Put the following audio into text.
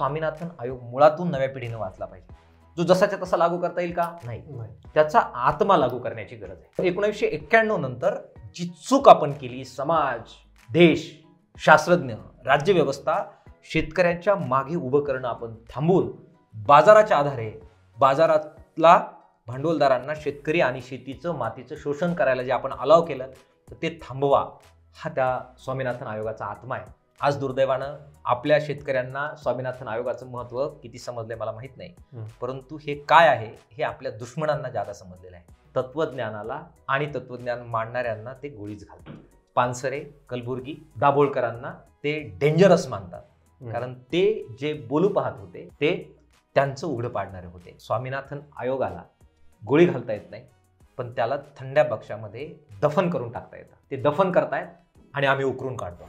स्वामीनाथन आयोग मुळातून नव्या पिढीने वाचला पाहिजे. जो जसाच्या तसा लागू करता येईल का? नाही. त्याचा आत्मा लागू करण्याची गरज आहे. 1991 नंतर जी चूक आपण केली, समाज, देश, शास्त्रज्ञ, राज्यव्यवस्था, शेतकऱ्यांच्या मागे उभं करणं आपण थांबवून बाजाराच्या आधारे बाजारातला भांडवलदारांना शेतकरी आणि शेतीचं मातीचं शोषण करायला जे आपण अलाव केलं तर ते थांबवा, हा त्या स्वामीनाथन आयोगाचा आत्मा आहे. आज दुर्दैवानं आपल्या शेतकऱ्यांना स्वामीनाथन आयोगाचं महत्त्व किती समजलंय मला माहीत नाही, परंतु हे काय आहे हे आपल्या दुश्मनांना जादा समजलेलं आहे. तत्वज्ञानाला आणि तत्वज्ञान मांडणाऱ्यांना ते गोळीच घालतात. पानसरे, कलबुर्गी, दाभोळकरांना ते डेंजरस मानतात, कारण ते जे बोलू पाहत होते ते त्यांचं उघडं पाडणारे होते. स्वामीनाथन आयोगाला गोळी घालता येत नाही, पण त्याला थंड्या बक्षामध्ये दफन करून टाकता येतं. ते दफन करतायत आणि आम्ही उकरून काढतो.